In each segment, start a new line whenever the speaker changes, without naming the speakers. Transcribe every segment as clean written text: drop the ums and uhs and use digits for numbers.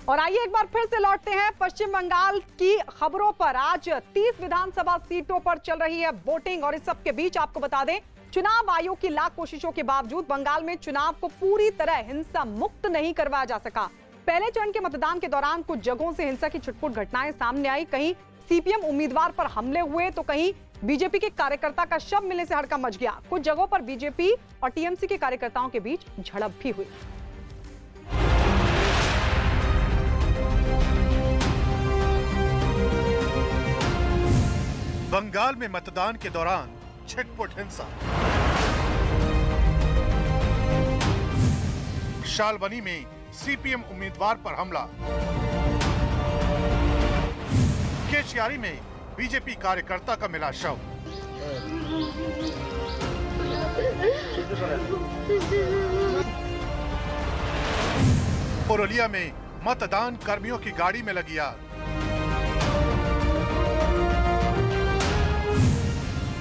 और आइए एक बार फिर से लौटते हैं पश्चिम बंगाल की खबरों पर। आज 30 विधानसभा सीटों पर चल रही है वोटिंग और इस सब के बीच आपको बता दें, चुनाव आयोग की लाख कोशिशों के बावजूद बंगाल में चुनाव को पूरी तरह हिंसा मुक्त नहीं करवाया जा सका। पहले चरण के मतदान के दौरान कुछ जगहों से हिंसा की छुटपुट घटनाएं सामने आई। कहीं सीपीएम उम्मीदवार पर हमले हुए तो कहीं बीजेपी के कार्यकर्ता का शव मिलने से हड़कंप मच गया। कुछ जगहों पर बीजेपी और टीएमसी के कार्यकर्ताओं के बीच झड़प भी हुई।
बंगाल में मतदान के दौरान छिटपुट हिंसा। शालबनी में सीपीएम उम्मीदवार पर हमला। केशियारी में बीजेपी कार्यकर्ता का मिला शव। पुरुलिया में मतदान कर्मियों की गाड़ी में लगी आग।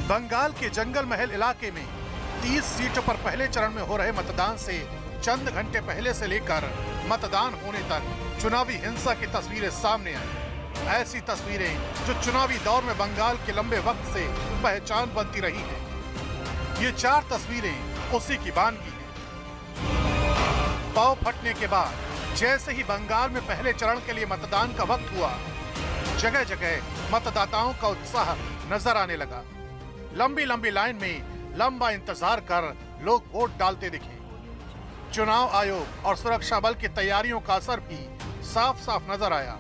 बंगाल के जंगल महल इलाके में 30 सीटों पर पहले चरण में हो रहे मतदान से चंद घंटे पहले से लेकर मतदान होने तक चुनावी हिंसा की तस्वीरें सामने आई। ऐसी तस्वीरें जो चुनावी दौर में बंगाल के लंबे वक्त से पहचान बनती रही है। ये 4 तस्वीरें उसी की बानगी है। पाव फटने के बाद जैसे ही बंगाल में पहले चरण के लिए मतदान का वक्त हुआ, जगह जगह मतदाताओं का उत्साह नजर आने लगा। लंबी लंबी लाइन में लंबा इंतजार कर लोग वोट डालते दिखे। चुनाव आयोग और सुरक्षा बल की तैयारियों का असर भी साफ साफ नजर आया।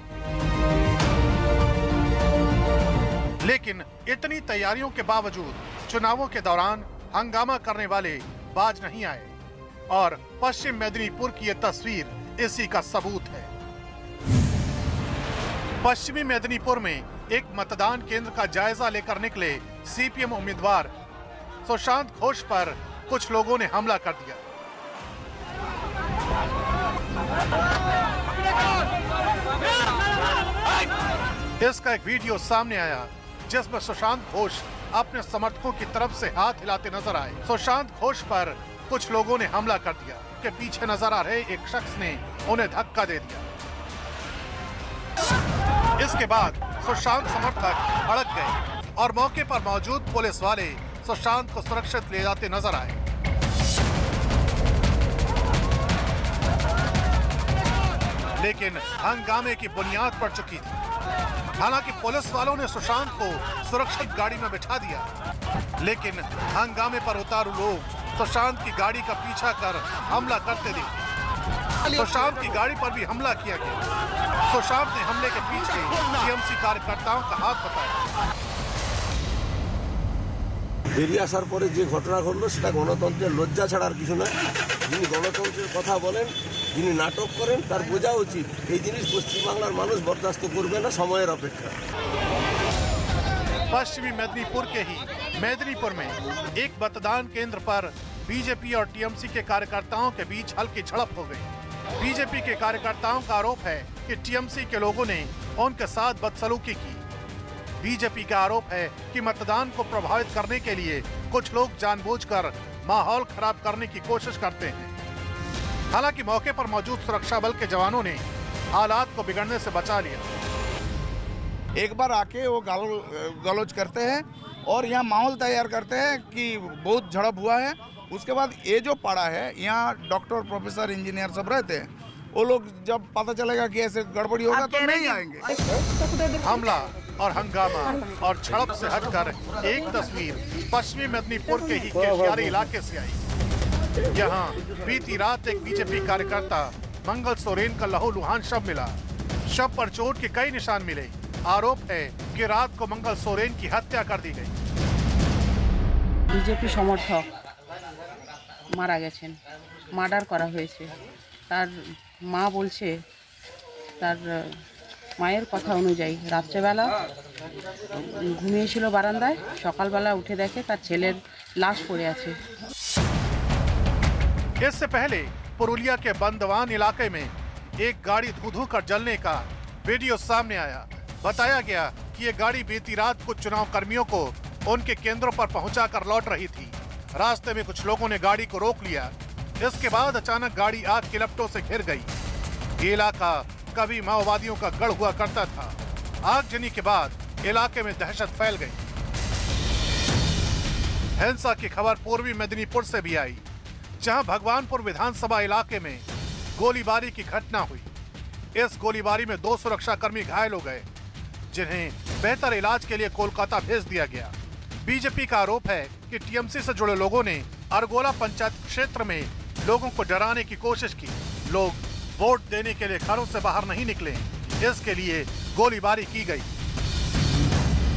लेकिन इतनी तैयारियों के बावजूद चुनावों के दौरान हंगामा करने वाले बाज नहीं आए और पश्चिम मेदिनीपुर की यह तस्वीर इसी का सबूत है। पश्चिमी मेदिनीपुर में एक मतदान केंद्र का जायजा लेकर निकले सीपीएम उम्मीदवार सुशांत घोष पर कुछ लोगों ने हमला कर दिया। इसका एक वीडियो सामने आया जिसमें सुशांत घोष अपने समर्थकों की तरफ से हाथ हिलाते नजर आए। सुशांत घोष पर कुछ लोगों ने हमला कर दिया कि पीछे नजर आ रहे एक शख्स ने उन्हें धक्का दे दिया। इसके बाद सुशांत समर्थक भड़क गए और मौके पर मौजूद पुलिस वाले सुशांत को सुरक्षित ले जाते नजर आए। लेकिन हंगामे की बुनियाद पड़ चुकी थी। हालांकि पुलिस वालों ने सुशांत को सुरक्षित गाड़ी में बिठा दिया, लेकिन हंगामे पर उतारू लोग सुशांत की गाड़ी का पीछा कर हमला करते दिखे। सुशांत की गाड़ी पर भी हमला किया गया। सुशांत ने हमले के पीछे टीएमसी कार्यकर्ताओं का हाथ बताया।
বেরিয়ে আসার পরে যে ঘটনা ঘটলো সেটা গণতন্ত্রের লজ্জা ছাড়ার কিছু নয়। যিনি গণতন্ত্রের কথা বলেন, যিনি নাটক করেন, তার বোঝা উচিত এই জিনিস পশ্চিমবাংলার মানুষ বরদাস্ত করবে না সময়ের অপেক্ষা।
पश्चिमी मेदिनीपुर के ही मेदिनीपुर में एक मतदान केंद्र पर बीजेपी और टीएमसी के कार्यकर्ताओं के बीच हल्की झड़प हो गई। बीजेपी के कार्यकर्ताओं का आरोप है कि टीएमसी के लोगों ने उनके साथ बदसलूकी की। बीजेपी का आरोप है कि मतदान को प्रभावित करने के लिए कुछ लोग जानबूझकर माहौल खराब करने की कोशिश करते हैं। हालांकि मौके पर मौजूद सुरक्षा बल के जवानों ने हालात को बिगड़ने से बचा लिया।
एक बार आके वो गलौज करते हैं और यहाँ माहौल तैयार करते हैं कि बहुत झड़प हुआ है। उसके बाद ये जो पड़ा है, यहाँ डॉक्टर, प्रोफेसर, इंजीनियर सब रहते हैं। वो लोग जब पता चलेगा कि ऐसे गड़बड़ी होगा तो नहीं आएंगे।
हमला और हंगामा और झड़प से हटकर एक तस्वीर पश्चिमी मेदिनीपुर के ही केशियारी इलाके से आई। यहाँ बीती रात एक बीजेपी कार्यकर्ता मंगल सोरेन का लहूलुहान शव मिला। शव पर चोट के कई निशान मिले। आरोप है कि रात को मंगल सोरेन की हत्या कर दी गई।
बीजेपी समर्थक মারা গেছেন, মার্ডার করা হয়েছে। তার মা বলছে, তার মায়ের কথা অনুযায়ী রাত্রেবেলা ঘুমিয়েছিল বারান্দায়, সকালবেলা উঠে দেখে তার ছেলের লাশ পড়ে আছে।
इससे पहले पुरुलिया के बंदवान इलाके में एक गाड़ी धू-धू कर जलने का वीडियो सामने आया। बताया गया कि ये गाड़ी बीती रात कुछ चुनाव कर्मियों को उनके केंद्रों पर पहुंचाकर लौट रही थी। रास्ते में कुछ लोगों ने गाड़ी को रोक लिया। इसके बाद अचानक गाड़ी आग की लपटों से घिर गई। ये इलाका का भी माओवादियों का गढ़ हुआ करता था। आगजनी के बाद इलाके में दहशत फैल गई। हिंसा की खबर पूर्वी मेदिनीपुर से भी आई, जहां भगवानपुर विधानसभा इलाके में गोलीबारी की घटना हुई। इस गोलीबारी में 2 सुरक्षाकर्मी घायल हो गए, जिन्हें बेहतर इलाज के लिए कोलकाता भेज दिया गया। बीजेपी का आरोप है कि टीएमसी से जुड़े लोगों ने अरगोला पंचायत क्षेत्र में लोगों को डराने की कोशिश की। लोग वोट देने के लिए घरों से बाहर नहीं निकले, इसके लिए गोलीबारी की गई।